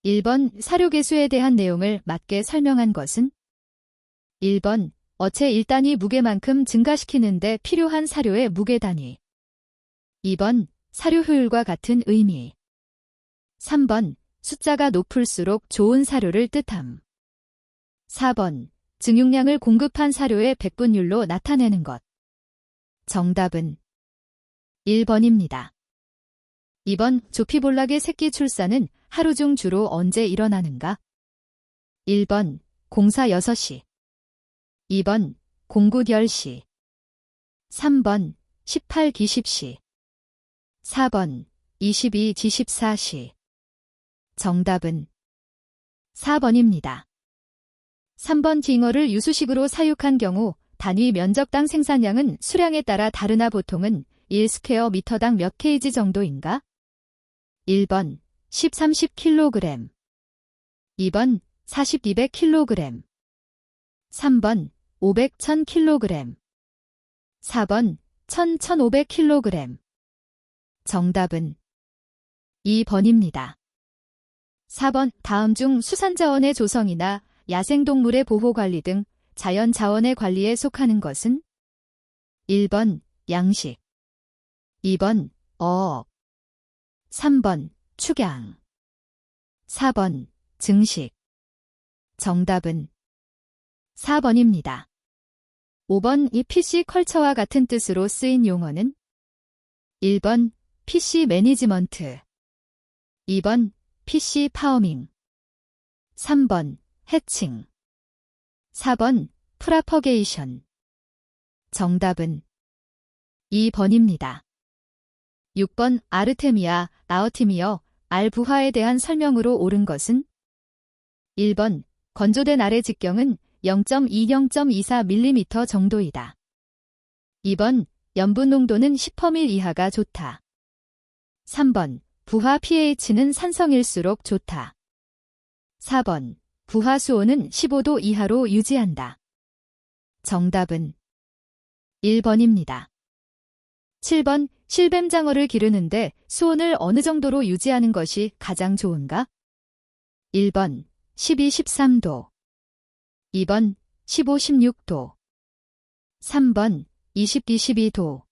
1번 사료개수에 대한 내용을 맞게 설명한 것은? 1번 어체 1단위 무게만큼 증가시키는 데 필요한 사료의 무게 단위. 2번 사료 효율과 같은 의미. 3번 숫자가 높을수록 좋은 사료를 뜻함. 4번 증용량을 공급한 사료의 백분율로 나타내는 것. 정답은 1번입니다. 2번 조피볼락의 새끼 출산은 하루 중 주로 언제 일어나는가? 1번 공사 6시. 2번 공굿 10시. 3번 18기 10시. 4번 22지 14시. 정답은 4번입니다. 3번 잉어를 유수식으로 사육한 경우 단위 면적당 생산량은 수량에 따라 다르나 보통은 1스퀘어미터당 몇 kg 정도인가? 1번 10-30kg. 2번 40-200kg. 3번 500-1000kg. 4번 1000-1500kg. 정답은 2번입니다. 4번 다음 중 수산자원의 조성이나 야생동물의 보호관리 등 자연자원의 관리에 속하는 것은? 1번 양식. 2번 어업. 3번 축양. 4번 증식. 정답은 4번입니다. 5번 이 PC 컬처와 같은 뜻으로 쓰인 용어는? 1번 PC 매니지먼트. 2번 PC 파워밍. 3번 해칭. 4번 프라퍼게이션. 정답은 2번입니다. 6번 아르테미아, 아어티미어, 알 부하에 대한 설명으로 옳은 것은? 1번 건조된 알의 직경은 0.20-24mm 정도이다. 2번 염분 농도는 10%ml 이하가 좋다. 3번 부하 pH는 산성일수록 좋다. 4번 부하 수온은 15도 이하로 유지한다. 정답은 1번입니다. 7번 실뱀장어를 기르는데 수온을 어느 정도로 유지하는 것이 가장 좋은가? 1번 12-13도. 2번 15-16도. 3번 20-22도.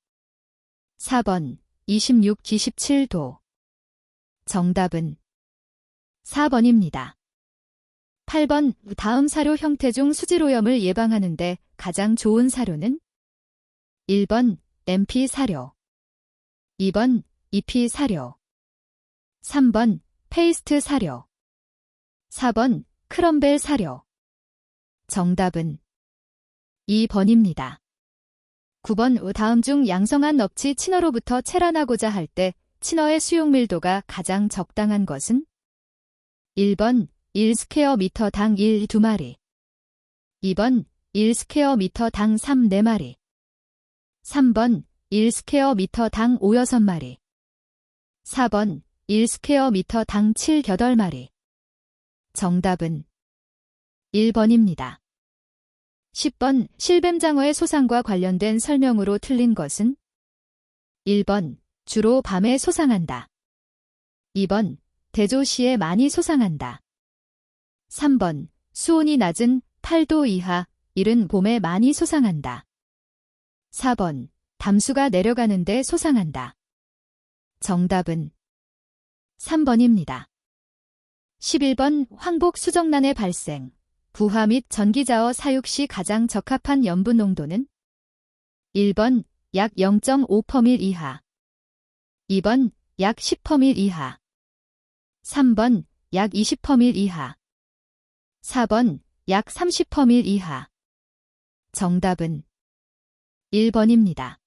4번 26-27도. 정답은 4번입니다. 8번 다음 사료 형태 중 수질오염을 예방하는 데 가장 좋은 사료는? 1번 MP 사료. 2번 EP 사료. 3번 페이스트 사료. 4번 크럼벨 사료. 정답은 2번입니다. 9번 다음 중 양성한 넙치 친어로부터 체란하고자 할 때 친어의 수용 밀도가 가장 적당한 것은? 1번 1스퀘어미터당 1, 2마리. 2번 1스퀘어미터당 3, 4마리. 3번 1스퀘어미터당 5, 6마리. 4번 1스퀘어미터당 7, 8마리. 정답은 1번입니다. 10번 실뱀장어의 소상과 관련된 설명으로 틀린 것은? 1번 주로 밤에 소상한다. 2번 대조시에 많이 소상한다. 3번 수온이 낮은 8도 이하, 이른 봄에 많이 소상한다. 4번 담수가 내려가는데 소상한다. 정답은 3번입니다. 11번 황복 수정란의 발생, 부화 및 전기자어 사육 시 가장 적합한 염분 농도는? 1번 약 0.5%ml 이하. 2번 약 10%ml 이하. 3번 약 20%ml 이하. 4번 약 30%ml 이하. 정답은 1번입니다.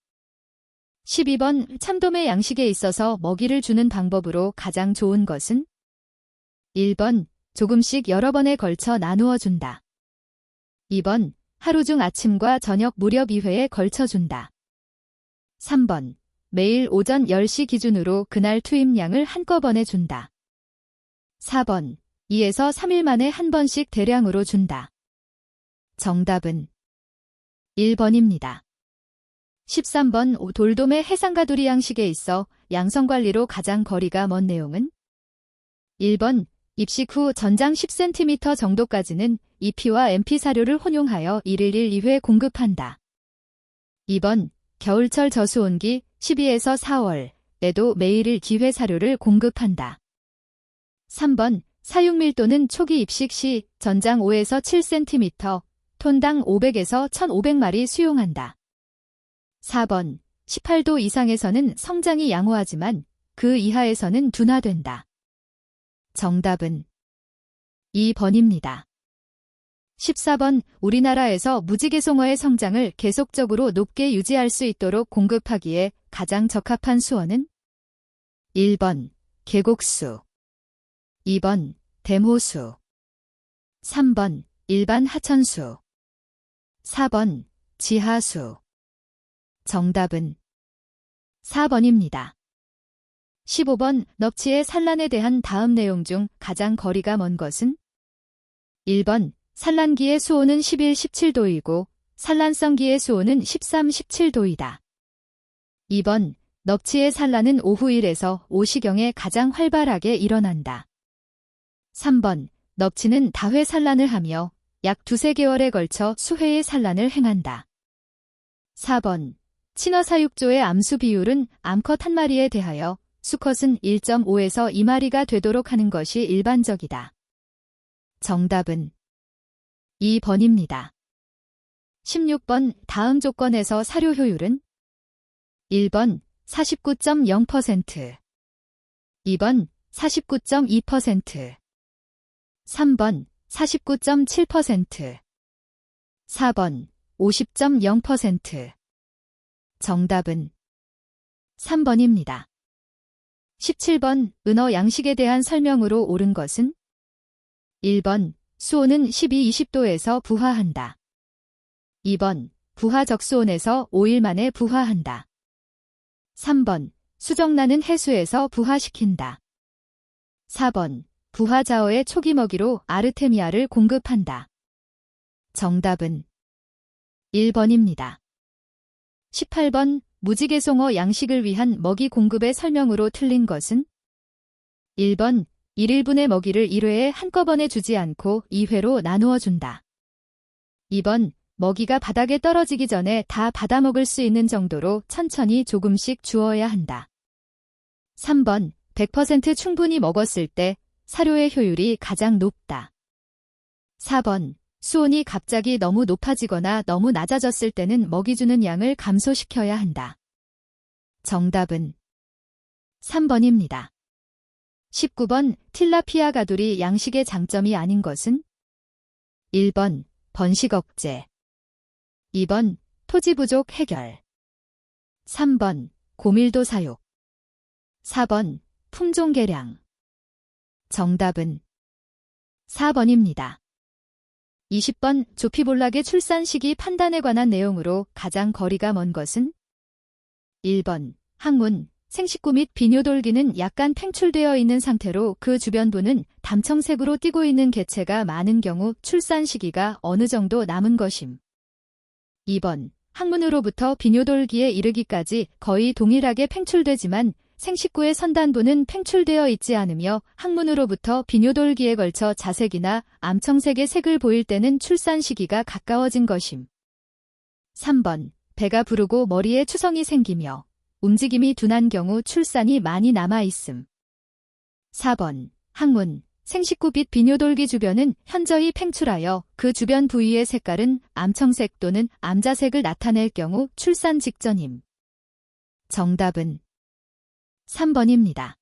12번 참돔의 양식에 있어서 먹이를 주는 방법으로 가장 좋은 것은? 1번 조금씩 여러 번에 걸쳐 나누어 준다. 2번 하루 중 아침과 저녁 무렵 2회에 걸쳐 준다. 3번 매일 오전 10시 기준으로 그날 투입량을 한꺼번에 준다. 4번 2에서 3일 만에 한 번씩 대량으로 준다. 정답은 1번입니다. 13번 돌돔의 해상가두리 양식에 있어 양성관리로 가장 거리가 먼 내용은? 1번 입식 후 전장 10cm 정도까지는 EP/와 MP 사료를 혼용하여 1일 2회 공급한다. 2번 겨울철 저수온기 12에서 4월에도 매일 기회 사료를 공급한다. 3번 사육 밀도는 초기 입식 시 전장 5에서 7cm, 톤당 500에서 1500마리 수용한다. 4번 18도 이상에서는 성장이 양호하지만 그 이하에서는 둔화된다. 정답은 2번입니다. 14번 우리나라에서 무지개송어의 성장을 계속적으로 높게 유지할 수 있도록 공급하기에 가장 적합한 수어는 1번 계곡수, 2번 댐호수, 3번 일반 하천수, 4번 지하수. 정답은 4번입니다. 15번 넙치의 산란에 대한 다음 내용 중 가장 거리가 먼 것은 1번 산란기의 수온은 11, 17도이고 산란성기의 수온은 13, 17도이다. 2번 넙치의 산란은 오후 1에서 5시경에 가장 활발하게 일어난다. 3번 넙치는 다회 산란을 하며 약 2~3개월에 걸쳐 수회의 산란을 행한다. 4번 친어사육조의 암수 비율은 암컷 한 마리에 대하여 수컷은 1.5에서 2마리가 되도록 하는 것이 일반적이다. 정답은 2번입니다. 16번 다음 조건에서 사료 효율은 1번 49.0%, 2번 49.2%, 3번 49.7%, 4번 50.0%. 정답은 3번입니다. 17번 은어 양식에 대한 설명으로 옳은 것은 1번 수온은 12, 20도에서 부화한다. 2번 부화 적수온에서 5일 만에 부화한다. 3번 수정란은 해수에서 부화시킨다. 4번 부화자어의 초기 먹이로 아르테미아를 공급한다. 정답은 1번입니다. 18번 무지개송어 양식을 위한 먹이 공급의 설명으로 틀린 것은 1번 1일분의 먹이를 1회에 한꺼번에 주지 않고 2회로 나누어 준다. 2번 먹이가 바닥에 떨어지기 전에 다 받아먹을 수 있는 정도로 천천히 조금씩 주어야 한다. 3번 100% 충분히 먹었을 때 사료의 효율이 가장 높다. 4번 수온이 갑자기 너무 높아지거나 너무 낮아졌을 때는 먹이 주는 양을 감소시켜야 한다. 정답은 3번입니다. 19번 틸라피아 가두리 양식의 장점이 아닌 것은 1번 번식 억제, 2번 토지 부족 해결, 3번 고밀도 사육, 4번 품종 개량. 정답은 4번입니다. 20번 조피볼락의 출산 시기 판단에 관한 내용으로 가장 거리가 먼 것은 1번 항문, 생식구 및 비뇨돌기는 약간 팽출되어 있는 상태로 그 주변부는 담청색으로 띄고 있는 개체가 많은 경우 출산 시기가 어느 정도 남은 것임. 2번 항문으로부터 비뇨돌기에 이르기까지 거의 동일하게 팽출되지만 생식구의 선단부는 팽출되어 있지 않으며 항문으로부터 비뇨돌기에 걸쳐 자색이나 암청색의 색을 보일 때는 출산 시기가 가까워진 것임. 3번 배가 부르고 머리에 추성이 생기며 움직임이 둔한 경우 출산이 많이 남아있음. 4번 항문, 생식구 및 비뇨돌기 주변은 현저히 팽출하여 그 주변 부위의 색깔은 암청색 또는 암자색을 나타낼 경우 출산 직전임. 정답은 3번입니다.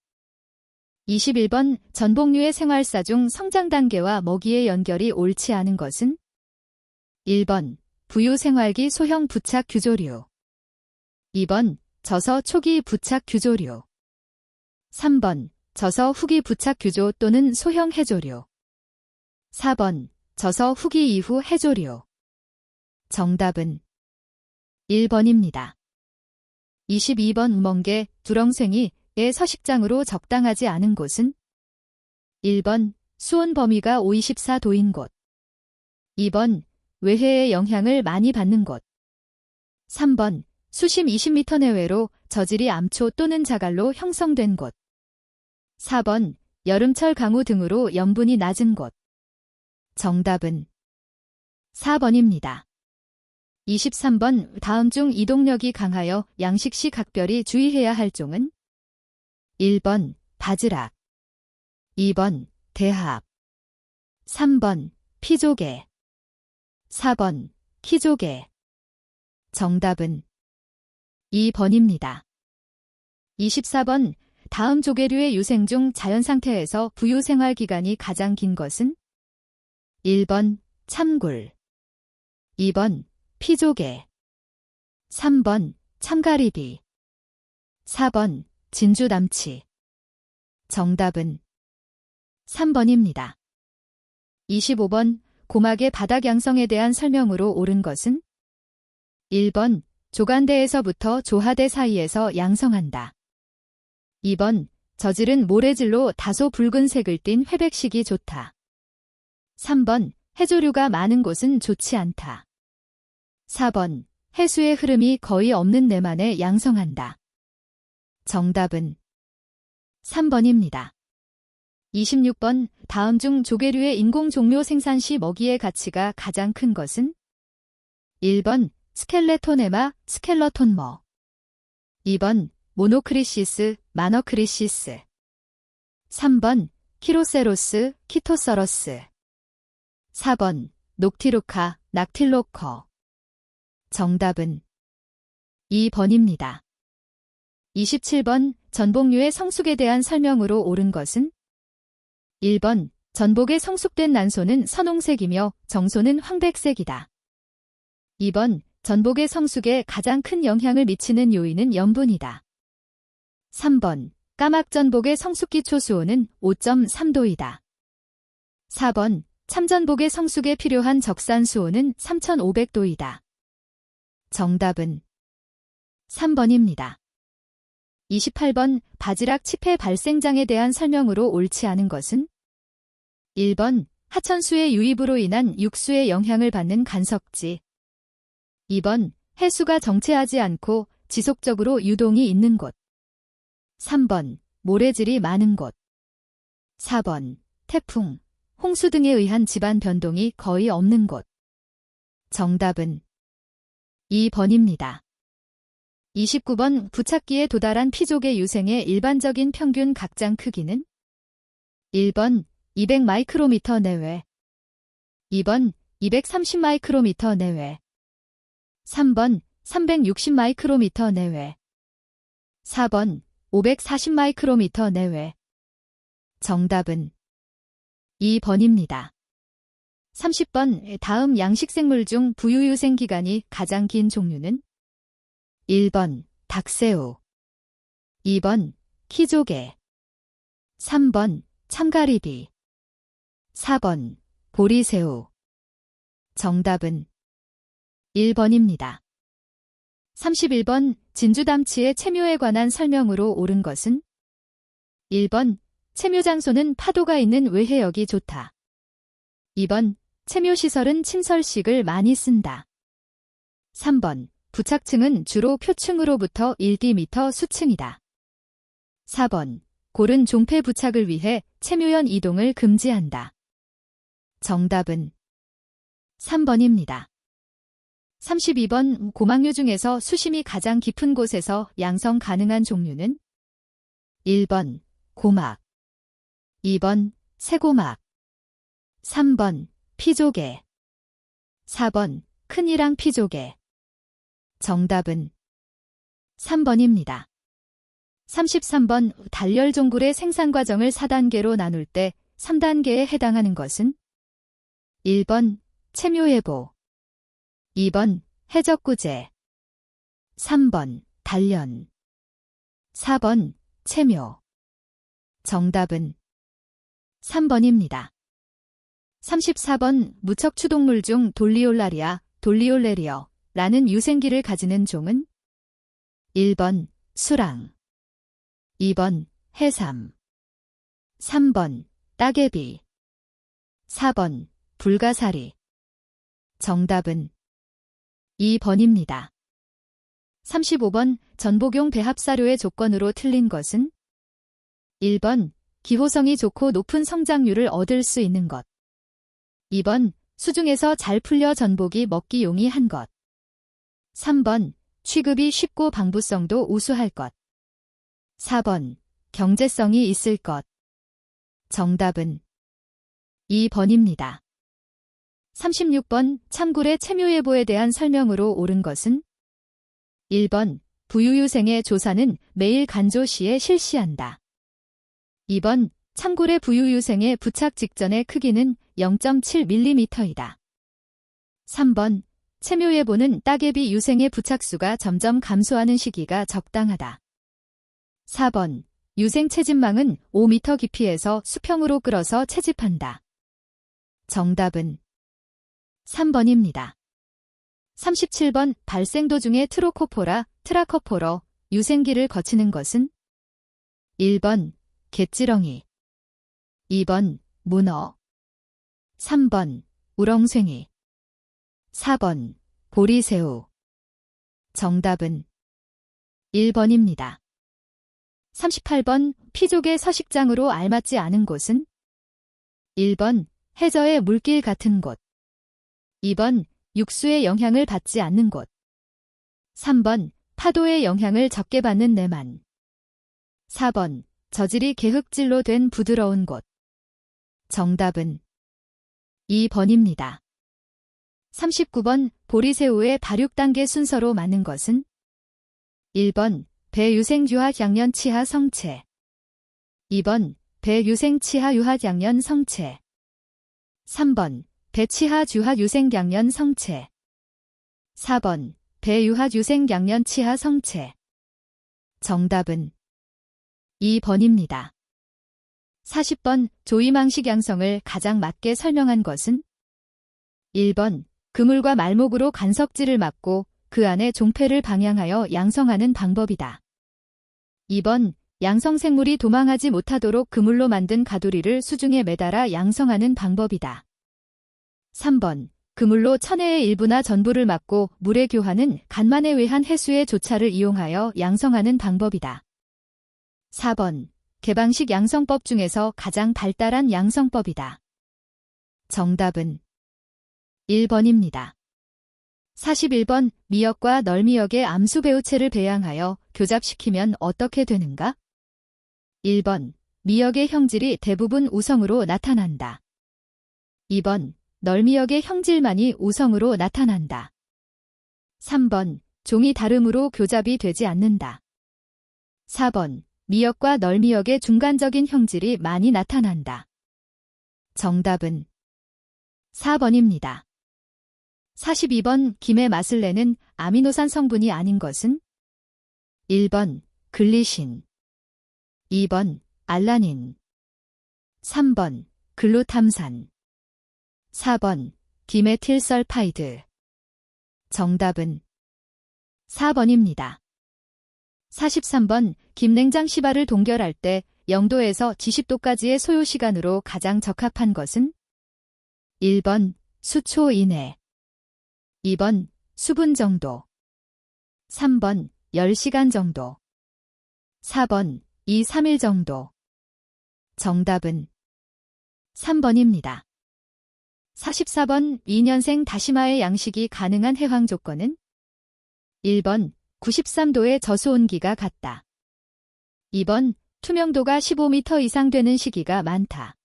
21번 전복류의 생활사 중 성장 단계와 먹이의 연결이 옳지 않은 것은 1번 부유 생활기 소형 부착 규조류, 2번 젖어 초기 부착 규조류, 3번 젖어 후기 부착 규조 또는 소형 해조류, 4번 젖어 후기 이후 해조류. 정답은 1번입니다. 22번 우멍게, 두렁생이의 서식장으로 적당하지 않은 곳은 1번 수온 범위가 5~24도인 곳, 2번 외해의 영향을 많이 받는 곳, 3번 수심 20m 내외로 저질이 암초 또는 자갈로 형성된 곳, 4번 여름철 강우 등으로 염분이 낮은 곳. 정답은 4번입니다. 23번 다음 중 이동력이 강하여 양식 시 각별히 주의해야 할 종은 1번 바지락, 2번 대합, 3번 피조개, 4번 키조개. 정답은 2번입니다. 24번 다음 조개류의 유생 중 자연 상태에서 부유 생활 기간이 가장 긴 것은 1번 참굴, 2번 피조개, 3번 참가리비, 4번 진주남치. 정답은 3번입니다. 25번 고막의 바닥 양성에 대한 설명으로 옳은 것은 1번 조간대에서부터 조하대 사이에서 양성한다. 2번 저질은 모래질로 다소 붉은색을 띤 회백식이 좋다. 3번 해조류가 많은 곳은 좋지 않다. 4번 해수의 흐름이 거의 없는 내만에 양성한다. 정답은 3번입니다. 26번 다음 중 조개류의 인공 종묘 생산 시 먹이의 가치가 가장 큰 것은 1번 스켈레토네마, 스켈러톤머, 2번 모노크리시스, 마너크리시스, 3번 키로세로스, 키토서러스, 4번 녹티루카, 낙틸로커. 정답은 2번입니다. 27번 전복류의 성숙에 대한 설명으로 옳은 것은 1번 전복의 성숙된 난소는 선홍색이며 정소는 황백색이다. 2번 전복의 성숙에 가장 큰 영향을 미치는 요인은 염분이다. 3번 까막전복의 성숙기초 수온은 5.3도이다. 4번 참전복의 성숙에 필요한 적산 수온은 3,500도이다. 정답은 3번입니다. 28번 바지락 치패 발생장에 대한 설명으로 옳지 않은 것은 1번 하천수의 유입으로 인한 육수의 영향을 받는 간석지, 2번 해수가 정체하지 않고 지속적으로 유동이 있는 곳, 3번 모래질이 많은 곳, 4번 태풍, 홍수 등에 의한 지반 변동이 거의 없는 곳. 정답은 2번입니다. 29번 부착기에 도달한 피조개 유생의 일반적인 평균 각장 크기는 1번 200 마이크로미터 내외, 2번 230 마이크로미터 내외, 3번 360 마이크로미터 내외, 4번 540 마이크로미터 내외. 정답은 2번입니다. 30번 다음 양식생물 중 부유유생 기간이 가장 긴 종류는 1번 닭새우, 2번 키조개, 3번 참가리비, 4번 보리새우. 정답은 1번입니다. 31번 진주담치의 체묘에 관한 설명으로 옳은 것은 1번 체묘 장소는 파도가 있는 외해역이 좋다. 2번 체묘시설은 침설식을 많이 쓴다. 3번 부착층은 주로 표층으로부터 1디미터 수층이다. 4번 골은 종폐 부착을 위해 체묘연 이동을 금지한다. 정답은 3번입니다. 32번 고막류 중에서 수심이 가장 깊은 곳에서 양성 가능한 종류는 1번 고막, 2번 새고막, 3번 피조개, 4번 큰이랑 피조개. 정답은 3번입니다. 33번 달열종굴의 생산 과정을 4단계로 나눌 때 3단계에 해당하는 것은 1번 체묘예보, 2번 해적구제, 3번 단련, 4번 체묘. 정답은 3번입니다. 34번 무척 추동물 중 돌리올라리아, 돌리올레리어라는 유생기를 가지는 종은 1번 수랑, 2번 해삼, 3번 따개비, 4번 불가사리. 정답은 2번입니다. 35번 전복용 배합사료의 조건으로 틀린 것은 1번 기호성이 좋고 높은 성장률을 얻을 수 있는 것. 2번, 수중에서 잘 풀려 전복이 먹기 용이한 것. 3번, 취급이 쉽고 방부성도 우수할 것. 4번, 경제성이 있을 것. 정답은 2번입니다. 36번, 참굴의 체묘예보에 대한 설명으로 옳은 것은? 1번, 부유유생의 조사는 매일 간조시에 실시한다. 2번, 참굴의 부유유생의 부착 직전의 크기는 0.7mm이다. 3번, 체묘예보는 따개비 유생의 부착수가 점점 감소하는 시기가 적당하다. 4번, 유생 채집망은 5m 깊이에서 수평으로 끌어서 채집한다. 정답은 3번입니다. 37번, 발생 도중에 트로코포라, 트라커포러, 유생기를 거치는 것은? 1번, 갯지렁이. 2번, 문어. 3번, 우렁쇠이. 4번, 보리새우. 정답은 1번입니다. 38번, 피족의 서식장으로 알맞지 않은 곳은? 1번, 해저의 물길 같은 곳. 2번, 육수의 영향을 받지 않는 곳. 3번, 파도의 영향을 적게 받는 내만. 4번, 저질이 개흙질로 된 부드러운 곳. 정답은 2번입니다. 39번, 보리새우의 발육단계 순서로 맞는 것은? 1번, 배유생유합양년 치하 성체. 2번, 배유생치하 유합양년 성체. 3번, 배치하 주하 유생양년 성체. 4번, 배유하 유생양년 치하 성체. 정답은 2번입니다. 40번, 조이망식 양성을 가장 맞게 설명한 것은? 1번, 그물과 말목으로 간석지를 막고 그 안에 종패를 방향하여 양성하는 방법이다. 2번, 양성생물이 도망하지 못하도록 그물로 만든 가두리를 수중에 매달아 양성하는 방법이다. 3번, 그물로 천해의 일부나 전부를 막고 물의 교환은 간만에 의한 해수의 조차를 이용하여 양성하는 방법이다. 4번, 개방식 양성법 중에서 가장 발달한 양성법이다. 정답은 1번입니다. 41번, 미역과 널미역의 암수배우체를 배양하여 교잡시키면 어떻게 되는가? 1번, 미역의 형질이 대부분 우성으로 나타난다. 2번, 널미역의 형질만이 우성으로 나타난다. 3번, 종이 다름으로 교잡이 되지 않는다. 4번, 미역과 널미역의 중간적인 형질이 많이 나타난다. 정답은 4번입니다. 42번, 김의 맛을 내는 아미노산 성분이 아닌 것은? 1번, 글리신. 2번, 알라닌. 3번, 글루탐산. 4번, 디메틸설파이드. 정답은 4번입니다. 43번, 김냉장 시발을 동결할 때 0도에서 70도까지의 소요시간으로 가장 적합한 것은? 1번, 수초 이내. 2번, 수분 정도. 3번, 10시간 정도. 4번, 2, 3일 정도. 정답은 3번입니다. 44번, 2년생 다시마의 양식이 가능한 해황 조건은? 1번, 93도의 저수온기가 같다. 2번, 투명도가 15m 이상 되는 시기가 많다.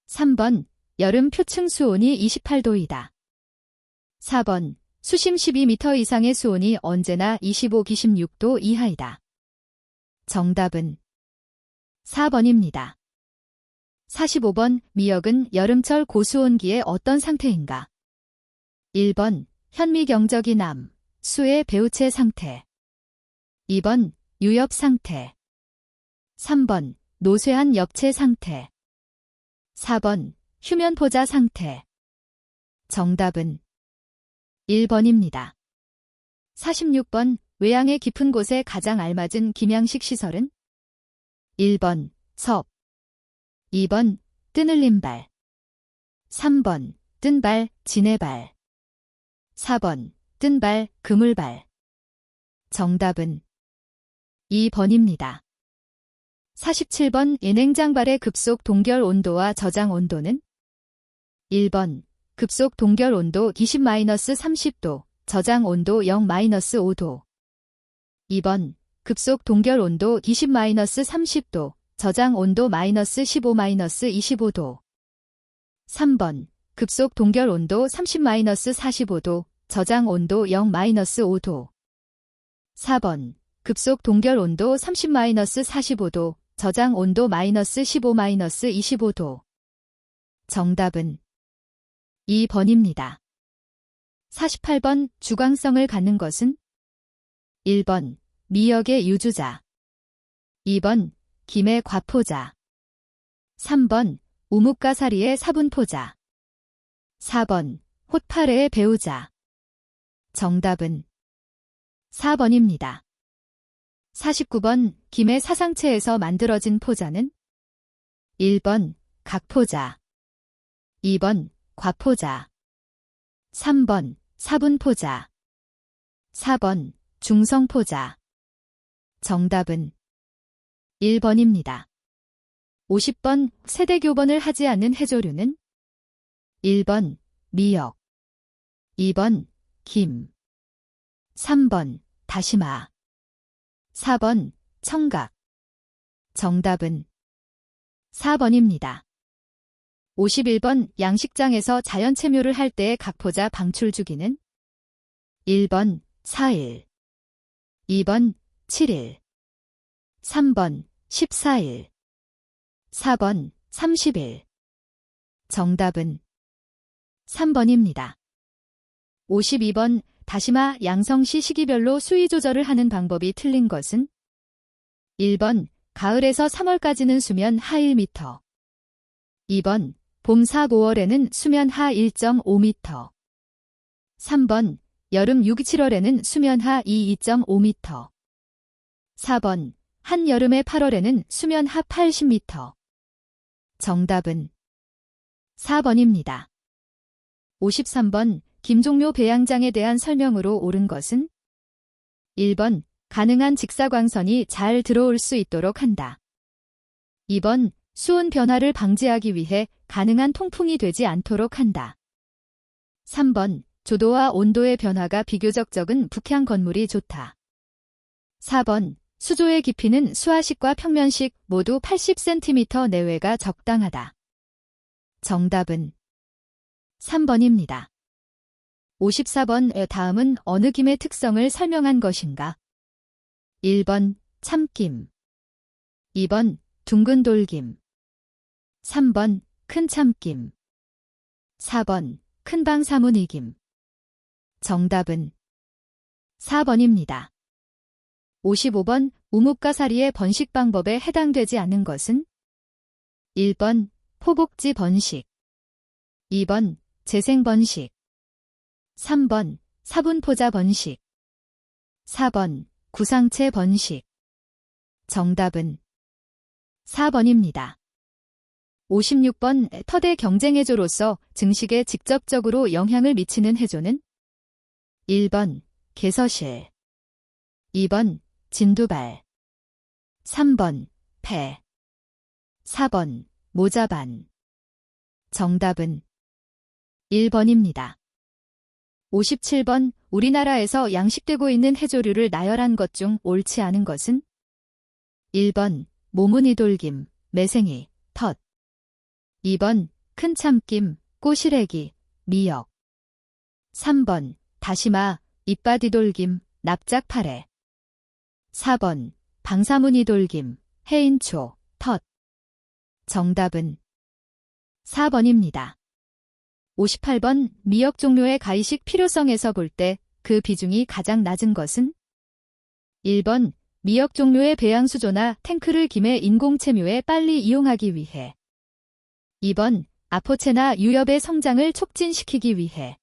3번, 여름 표층 수온이 28도이다. 4번, 수심 12m 이상의 수온이 언제나 25-26도 이하이다. 정답은 4번입니다. 45번, 미역은 여름철 고수온기에 어떤 상태인가? 1번, 현미경적인 암, 수의 배우체 상태. 2번, 유엽 상태. 3번, 노쇠한 엽체 상태. 4번, 휴면포자 상태. 정답은 1번입니다. 46번, 외양의 깊은 곳에 가장 알맞은 김양식 시설은? 1번, 섭. 2번, 뜨늘림발. 3번, 뜬발, 진해발. 4번, 뜬발, 그물발. 정답은 2번입니다. 47번 예냉장발의 급속 동결 온도와 저장 온도는 1번 급속 동결 온도 20-30도, 저장 온도 0-5도. 2번 급속 동결 온도 20-30도, 저장 온도 -15-25도. 3번 급속 동결 온도 30-45도, 저장 온도 0-5도. 4번 급속 동결 온도 30-45도, 저장 온도 -15-25도. 정답은 2번입니다. 48번 주광성을 갖는 것은 1번 미역의 유주자, 2번 김의 과포자, 3번 우뭇가사리의 사분포자, 4번 홑파레의 배우자. 정답은 4번입니다. 49번 김의 사상체에서 만들어진 포자는 1번 각포자, 2번 과포자, 3번 사분포자, 4번 중성포자. 정답은 1번입니다. 50번 세대교본을 하지 않는 해조류는 1번 미역, 2번 김, 3번 다시마, 4번 청각. 정답은 4번입니다. 51번 양식장에서 자연체묘를 할 때의 각포자 방출 주기는 1번 4일, 2번 7일, 3번 14일, 4번 30일. 정답은 3번입니다. 52번 다시마 양성시 시기별로 수위 조절을 하는 방법이 틀린 것은 1번 가을에서 3월까지는 수면 하 1m, 2번 봄 4, 5월에는 수면 하 1.5m, 3번 여름 6, 7월에는 수면 하 2.5m, 4번 한여름의 8월에는 수면 하 80m. 정답은 4번입니다. 53번 김종묘 배양장에 대한 설명으로 옳은 것은 1번 가능한 직사광선이 잘 들어올 수 있도록 한다. 2번 수온 변화를 방지하기 위해 가능한 통풍이 되지 않도록 한다. 3번 조도와 온도의 변화가 비교적 적은 북향 건물이 좋다. 4번 수조의 깊이는 수하식과 평면식 모두 80cm 내외가 적당하다. 정답은 3번입니다. 54번 다음은 어느 김의 특성을 설명한 것인가? 1번 참김, 2번 둥근 돌김, 3번 큰 참김, 4번 큰방사무늬김. 정답은 4번입니다. 55번 우뭇가사리의 번식 방법에 해당되지 않는 것은 1번 포복지 번식, 2번 재생 번식, 3번 사분포자 번식, 4번 구상체 번식. 정답은 4번입니다. 56번 터대 경쟁해조로서 증식에 직접적으로 영향을 미치는 해조는 1번 개서실, 2번 진두발, 3번 폐, 4번 모자반. 정답은 1번입니다. 57번 우리나라에서 양식되고 있는 해조류를 나열한 것 중 옳지 않은 것은 1번 모무니돌김, 매생이, 텄, 2번 큰 참김, 꼬시래기, 미역, 3번 다시마, 이빠디돌김, 납작파래, 4번 방사무늬돌김, 해인초, 텄. 정답은 4번입니다. 58번 미역 종류의 가이식 필요성에서 볼 때 그 비중이 가장 낮은 것은 1번 미역 종류의 배양 수조나 탱크를 김의 인공체묘에 빨리 이용하기 위해, 2번 아포체나 유엽의 성장을 촉진시키기 위해,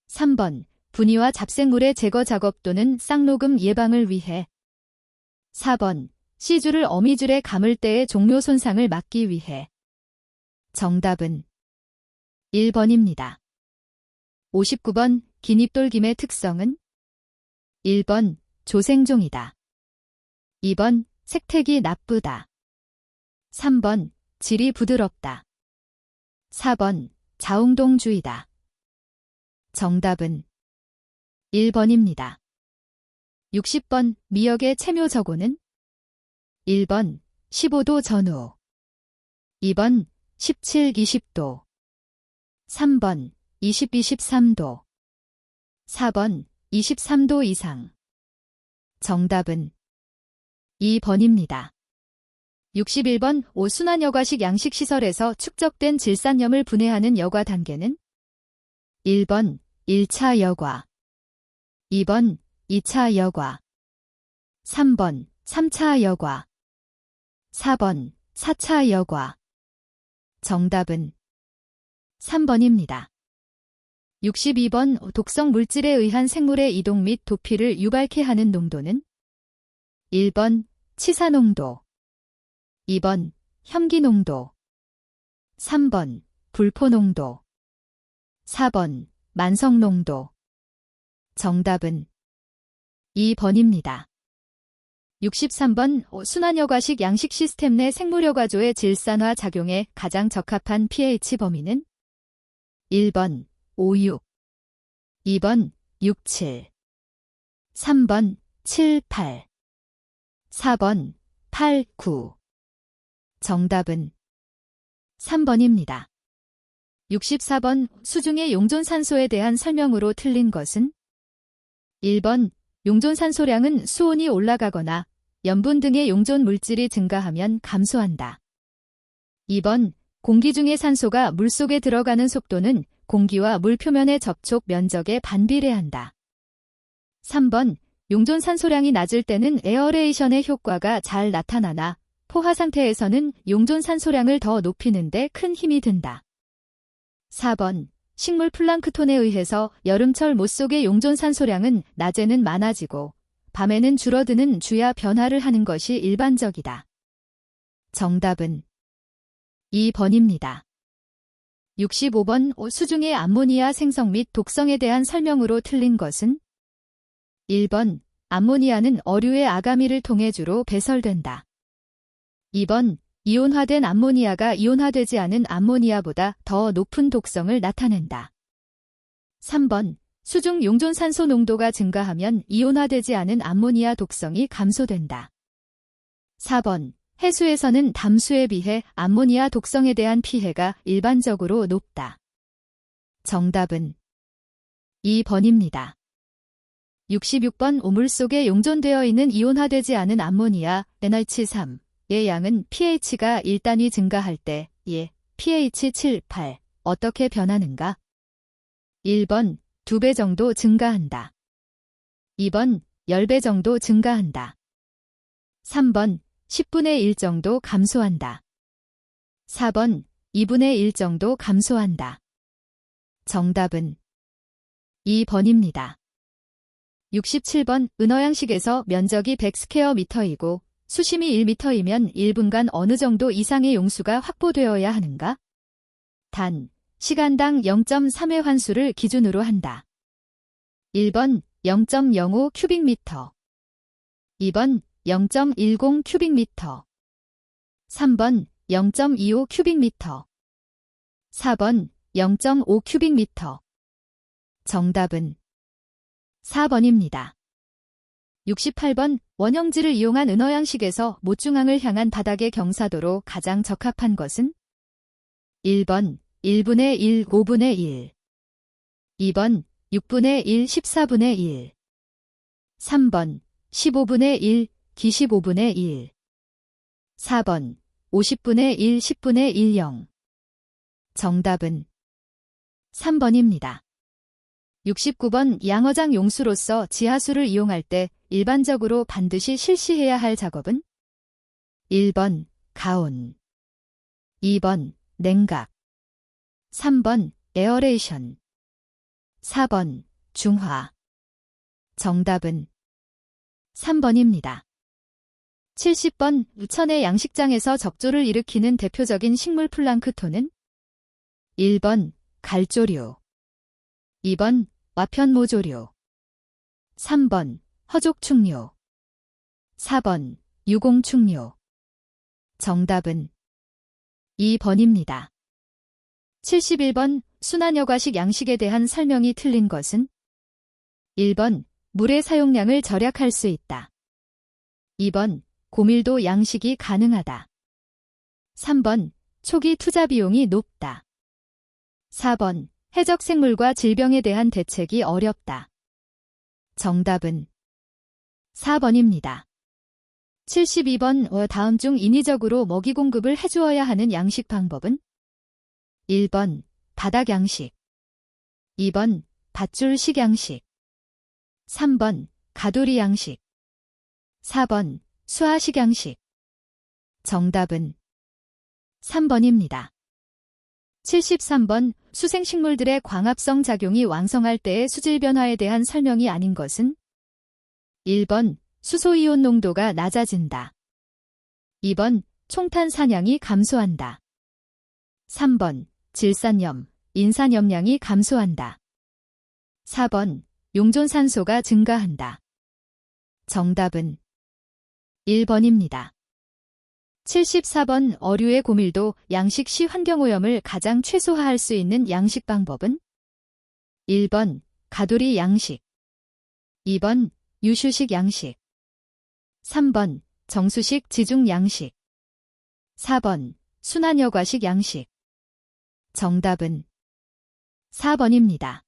3번 분이와 잡생물의 제거 작업 또는 쌍녹음 예방을 위해, 4번 씨줄을 어미줄에 감을 때의 종료 손상을 막기 위해. 정답은 1번입니다. 59번 긴입돌김의 특성은 1번 조생종이다. 2번 색택이 나쁘다. 3번 질이 부드럽다. 4번 자웅동주의다. 정답은 1번입니다. 60번 미역의 채묘적오는 1번 15도 전후 2번 17, 20도 3번 20, 23도 4번 23도 이상 정답은 2번입니다. 61번 오순환여과식 양식시설에서 축적된 질산염을 분해하는 여과 단계는 1번 1차 여과 2번 2차 여과 3번 3차 여과 4번 4차 여과 정답은 3번입니다. 62번 독성 물질에 의한 생물의 이동 및 도피를 유발케 하는 농도는 1번 치사농도 2번 혐기농도 3번 불포농도 4번 만성농도 정답은 2번입니다. 63번 순환여과식 양식 시스템 내 생물여과조의 질산화 작용에 가장 적합한 pH 범위는 1번 5, 6 2번 6, 7 3번 7, 8 4번 8, 9 정답은 3번입니다. 64번 수중의 용존산소에 대한 설명으로 틀린 것은 1번 용존산소량은 수온이 올라가거나 염분 등의 용존 물질이 증가하면 감소한다. 2번 공기 중의 산소가 물속에 들어가는 속도는 공기와 물 표면의 접촉 면적에 반비례한다. 3번 용존산소량이 낮을 때는 에어레이션의 효과가 잘 나타나나 포화 상태에서는 용존산소량을 더 높이는 데 큰 힘이 든다. 4번 식물 플랑크톤에 의해서 여름철 못 속의 용존산소량은 낮에는 많아지고 밤에는 줄어드는 주야 변화를 하는 것이 일반적이다. 정답은 2번입니다. 65번 수중의 암모니아 생성 및 독성에 대한 설명으로 틀린 것은 1번 암모니아는 어류의 아가미를 통해 주로 배설된다. 2번 이온화된 암모니아가 이온화되지 않은 암모니아보다 더 높은 독성을 나타낸다. 3번 수중 용존산소 농도가 증가하면 이온화되지 않은 암모니아 독성이 감소된다. 4번 해수에서는 담수에 비해 암모니아 독성에 대한 피해가 일반적으로 높다. 정답은 2번입니다. 66번 오물 속에 용존되어 있는 이온화되지 않은 암모니아 NH3의 양은 pH가 1단위 증가할 때 pH 7, 8 어떻게 변하는가? 1번 2배 정도 증가한다. 2번 10배 정도 증가한다. 3번 10분의 1 정도 감소한다. 4번 2분의 1 정도 감소한다. 정답은 2번입니다. 67번 은어양식에서 면적이 100스퀘어미터이고 수심이 1m이면 1분간 어느 정도 이상의 용수가 확보되어야 하는가? 단, 시간당 0.3의 환수를 기준으로 한다. 1번 0.05 큐빅미터 2번 0.10 큐빅미터 3번 0.25 큐빅미터 4번 0.5 큐빅미터 정답은 4번입니다. 68번 원형질을 이용한 은어양식에서 못중앙을 향한 바닥의 경사도로 가장 적합한 것은 1번 1분의 1, 5분의 1 2번 6분의 1, 14분의 1 3번 15분의 1, 15분의 1 4번 50분의 1, 10분의 1, 0 정답은 3번입니다. 69번 양어장 용수로서 지하수를 이용할 때 일반적으로 반드시 실시해야 할 작업은 1번 가온 2번 냉각 3번 에어레이션 4번 중화 정답은 3번입니다. 70번 우천의 양식장에서 적조를 일으키는 대표적인 식물 플랑크톤은 1번 갈조류 2번 와편모조류 3번 허족충류 4번 유공충류 정답은 2번입니다. 71번 순환여과식 양식에 대한 설명이 틀린 것은 1번 물의 사용량을 절약할 수 있다. 2번 고밀도 양식이 가능하다. 3번 초기 투자 비용이 높다. 4번 해적 생물과 질병에 대한 대책이 어렵다. 정답은 4번입니다. 72번 다음 중 인위적으로 먹이 공급을 해주어야 하는 양식 방법은 1번 바닥 양식, 2번 밧줄식 양식, 3번 가두리 양식, 4번 수하식 양식. 정답은 3번입니다. 73번 수생식물들의 광합성 작용이 왕성할 때의 수질 변화에 대한 설명이 아닌 것은 1번 수소이온 농도가 낮아진다. 2번 총탄 사냥이 감소한다. 3번 질산염, 인산 염량이 감소한다. 4번 용존산소가 증가한다. 정답은 1번입니다. 74번 어류의 고밀도 양식 시 환경오염을 가장 최소화할 수 있는 양식 방법은 1번 가두리 양식, 2번 유슈식 양식, 3번 정수식 지중 양식, 4번 순환여과식 양식. 정답은 4번입니다.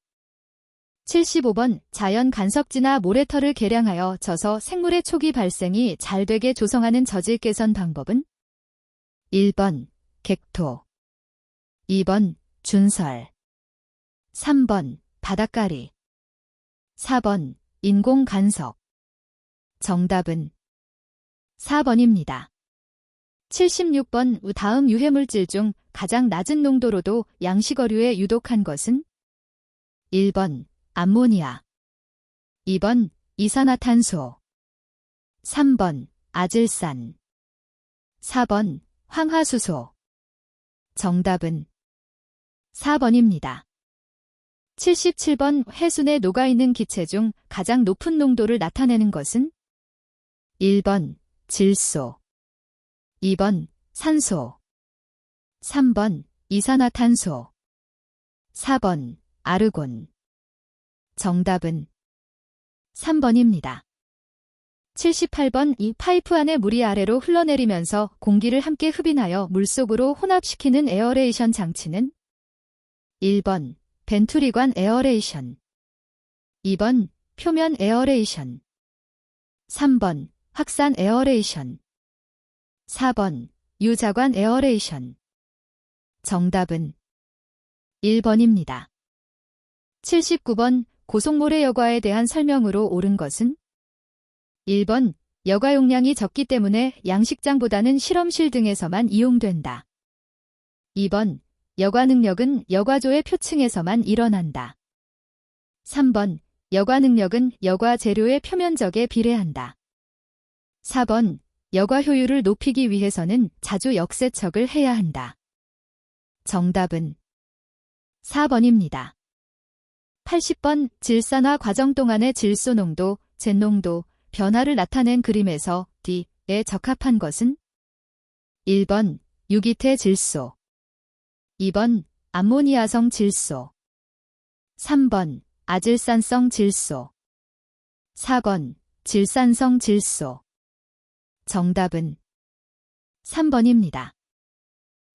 75번 자연 간섭지나 모래털을 개량하여 져서 생물의 초기 발생이 잘 되게 조성하는 저질 개선 방법은 1번 객토, 2번 준설, 3번 바닥가리, 4번 인공 간섭. 정답은 4번입니다. 76번 다음 유해물질 중 가장 낮은 농도로도 양식어류에 유독한 것은 1번 암모니아, 2번 이산화탄소, 3번 아질산, 4번 황화수소. 정답은 4번입니다. 77번 해순에 녹아있는 기체 중 가장 높은 농도를 나타내는 것은 1번 질소, 2번 산소, 3번 이산화탄소, 4번 아르곤. 정답은 3번입니다. 78번 이 파이프 안에 물이 아래로 흘러내리면서 공기를 함께 흡인하여 물속으로 혼합시키는 에어레이션 장치는 1번 벤투리관 에어레이션, 2번 표면 에어레이션, 3번 확산 에어레이션, 4번 유자관 에어레이션. 정답은 1번입니다. 79번 고속모래 여과에 대한 설명으로 옳은 것은 1번 여과 용량이 적기 때문에 양식장보다는 실험실 등에서만 이용된다. 2번 여과 능력은 여과조의 표층에서만 일어난다. 3번 여과 능력은 여과 재료의 표면적에 비례한다. 4번 여과 효율을 높이기 위해서는 자주 역세척을 해야 한다. 정답은 4번입니다. 80번 질산화 과정 동안의 질소 농도, 잿농도, 변화를 나타낸 그림에서 D에 적합한 것은 1번 유기태 질소, 2번 암모니아성 질소, 3번 아질산성 질소, 4번 질산성 질소. 정답은 3번입니다.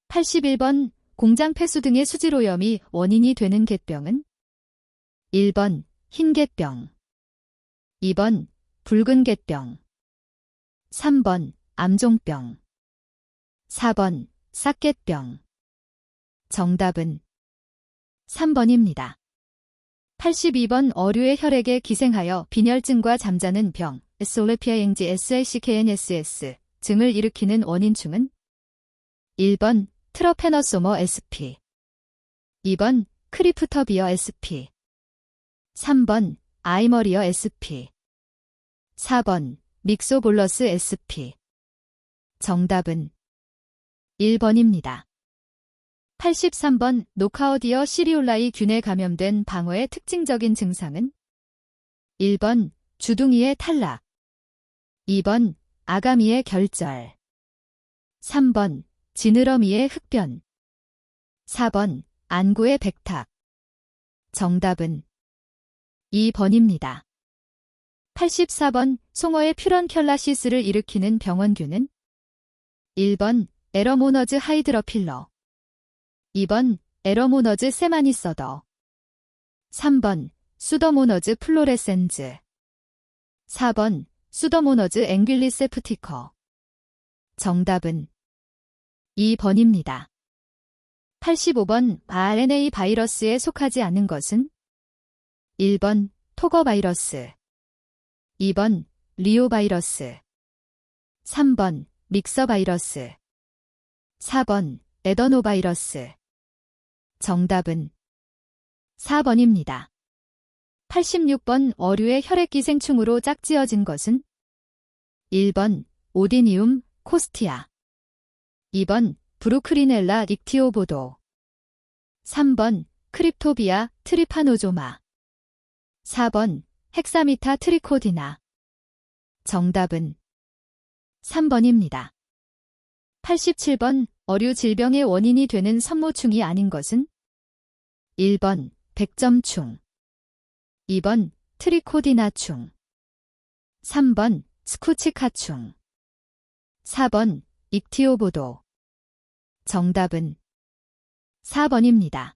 81번 공장 폐수 등의 수질오염이 원인이 되는 갯병은 1번 흰갯병, 2번 붉은 갯병, 3번 암종병, 4번 싹갯병. 정답은 3번입니다. 82번 어류의 혈액에 기생하여 빈혈증과 잠자는 병, 에솔레피아앵지 SICKNSS 증을 일으키는 원인충은 1번 트러페너소머 SP, 2번 크리프터비어 SP, 3번 아이머리어 SP, 4번 믹소볼러스 SP. 정답은 1번입니다. 83번 노카오디어 시리올라이 균에 감염된 방어의 특징적인 증상은 1번 주둥이의 탈락, 2번 아가미의 결절, 3번 지느러미의 흑변. 4번 안구의 백탁. 정답은 2번입니다. 84번 송어의 퓨런켤라시스를 일으키는 병원균은 1번 에러모너즈 하이드러필러, 2번 에러모너즈 세마니서더, 3번 수더모너즈 플로레센즈, 4번 수더모너즈 앵귤리세프티커. 정답은 2번입니다. 85번 RNA 바이러스에 속하지 않은 것은 1번 토거바이러스, 2번 리오바이러스, 3번 믹서바이러스, 4번 에더노바이러스. 정답은 4번입니다. 86번 어류의 혈액기생충으로 짝지어진 것은 1번 오디니움 코스티아, 2번 브루크리넬라 닉티오보도, 3번 크립토비아 트리파노조마, 4번 헥사미타 트리코디나. 정답은 3번입니다. 87번 어류 질병의 원인이 되는 선모충이 아닌 것은 1번 백점충, 2번 트리코디나충, 3번 스쿠치카충, 4번 익티오보도. 정답은 4번입니다.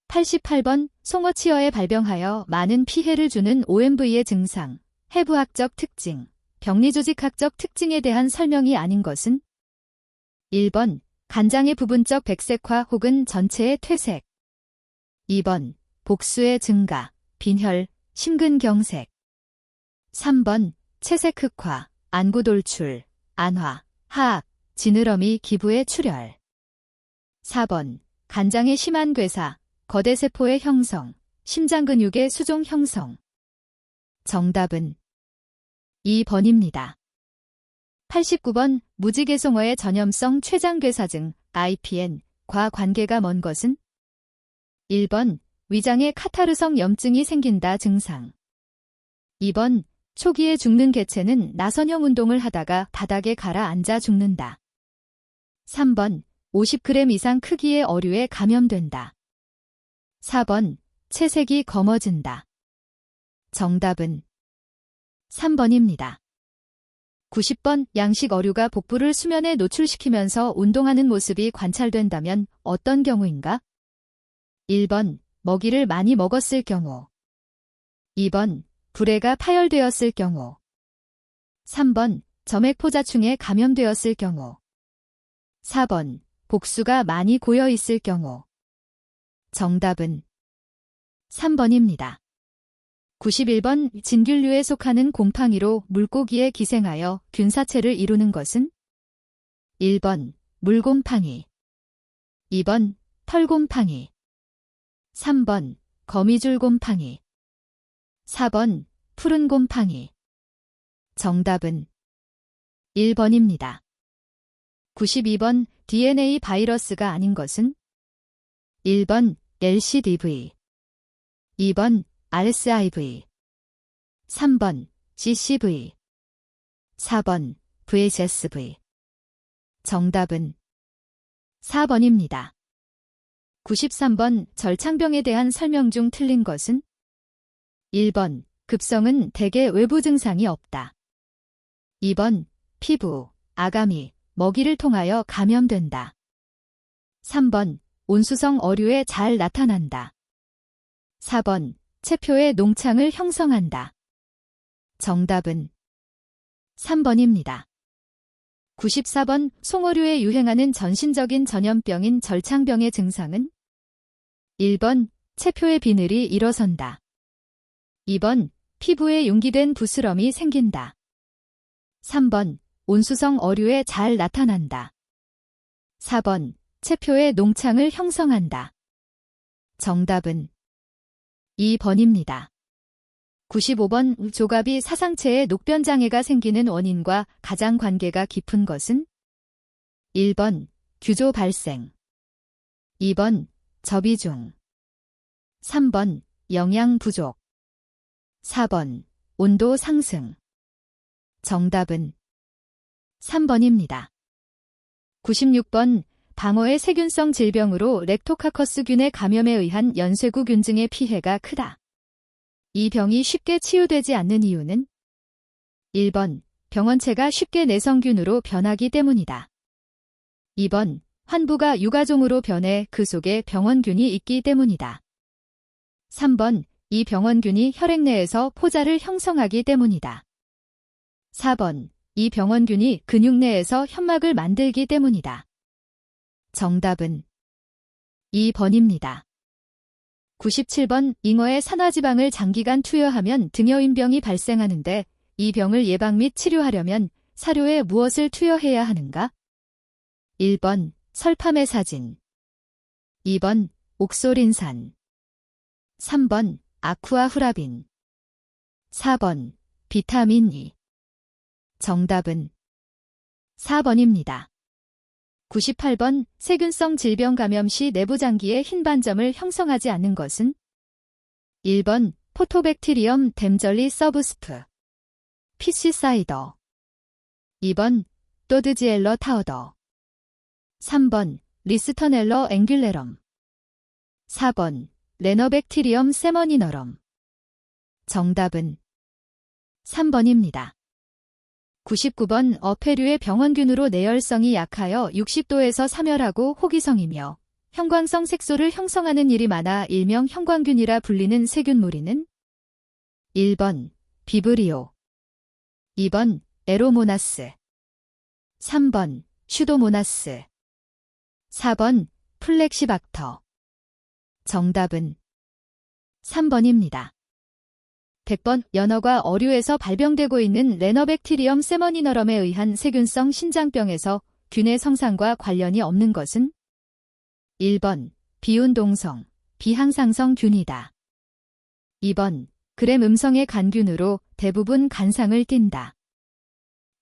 88번 송어치어에 발병하여 많은 피해를 주는 OMV의 증상, 해부학적 특징, 병리조직학적 특징에 대한 설명이 아닌 것은 1번 간장의 부분적 백색화 혹은 전체의 퇴색, 2번 복수의 증가, 빈혈, 심근경색, 3번 채색 흑화, 안구 돌출, 안화, 하악, 지느러미 기부의 출혈, 4번 간장의 심한 괴사, 거대세포의 형성, 심장근육의 수종 형성. 정답은 2번입니다. 89번 무지개송어의 전염성 췌장괴사증 IPN과 관계가 먼 것은 1번 위장에 카타르성 염증이 생긴다 증상, 2번 초기에 죽는 개체는 나선형 운동을 하다가 바닥에 가라앉아 죽는다, 3번 50g 이상 크기의 어류에 감염된다, 4번 채색이 검어진다. 정답은 3번입니다. 90번 양식 어류가 복부를 수면에 노출시키면서 운동하는 모습이 관찰된다면 어떤 경우인가? 1번 먹이를 많이 먹었을 경우, 2번 불에가 파열되었을 경우, 3번 점액포자충에 감염되었을 경우, 4번 복수가 많이 고여 있을 경우. 정답은 3번입니다. 91번 진균류에 속하는 곰팡이로 물고기에 기생하여 균사체를 이루는 것은 1번 물곰팡이, 2번 털곰팡이, 3번 거미줄곰팡이, 4번 푸른 곰팡이. 정답은 1번입니다. 92번 DNA 바이러스가 아닌 것은 1번 LCDV, 2번 RSIV, 3번 CCV, 4번 VHSV. 정답은 4번입니다. 93번 절창병에 대한 설명 중 틀린 것은 1번 급성은 대개 외부 증상이 없다, 2번 피부, 아가미, 먹이를 통하여 감염된다, 3번 온수성 어류에 잘 나타난다, 4번 체표의 농창을 형성한다. 정답은 3번입니다. 94번 송어류에 유행하는 전신적인 전염병인 절창병의 증상은 1번 체표의 비늘이 일어선다, 2번 피부에 융기된 부스럼이 생긴다, 3번 온수성 어류에 잘 나타난다, 4번 체표의 농창을 형성한다. 정답은 2번입니다. 95번 조갑이 사상체에 녹변장애가 생기는 원인과 가장 관계가 깊은 것은 1번 규조 발생, 2번 접이중, 3번 영양 부족, 4번 온도 상승. 정답은 3번입니다. 96번 방어의 세균성 질병으로 렉토카커스균의 감염에 의한 연쇄구균증의 피해가 크다. 이 병이 쉽게 치유되지 않는 이유는 1번 병원체가 쉽게 내성균으로 변하기 때문이다. 2번 환부가 유가종으로 변해 그 속에 병원균이 있기 때문이다. 3번 이 병원균이 혈액 내에서 포자를 형성하기 때문이다. 4번 이 병원균이 근육 내에서 현막을 만들기 때문이다. 정답은 2번입니다. 97번 잉어의 산화지방을 장기간 투여하면 등여인병이 발생하는데 이 병을 예방 및 치료하려면 사료에 무엇을 투여해야 하는가? 1번 설파메사진 2번 옥소린산 3번 아쿠아후라빈 4번 비타민 E 정답은 4번입니다. 98번 세균성 질병 감염 시 내부장기에 흰 반점을 형성하지 않는 것은 1번 포토백티리엄 댐절리 서브스프 피시사이더 2번 또드지엘러 타우더 3번 리스터넬러 앵귤레럼 4번 레너백티리엄 세머니너럼 정답은 3번입니다. 99번 어패류의 병원균으로 내열성이 약하여 60도에서 사멸하고 호기성이며 형광성 색소를 형성하는 일이 많아 일명 형광균이라 불리는 세균무리는 1번 비브리오 2번 에로모나스 3번 슈도모나스 4번 플렉시박터 정답은 3번입니다. 100번 연어가 어류에서 발병되고 있는 레너백티리엄 세머니너럼에 의한 세균성 신장병에서 균의 성상과 관련이 없는 것은 1번 비운동성, 비항상성 균이다. 2번 그램 음성의 간균으로 대부분 간상을 띈다.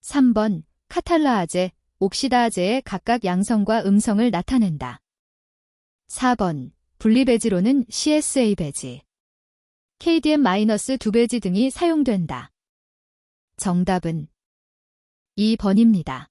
3번 카탈라아제, 옥시다아제의 각각 양성과 음성을 나타낸다. 4번 분리배지로는 CSA 배지, KDM-2배지 등이 사용된다. 정답은 2번입니다.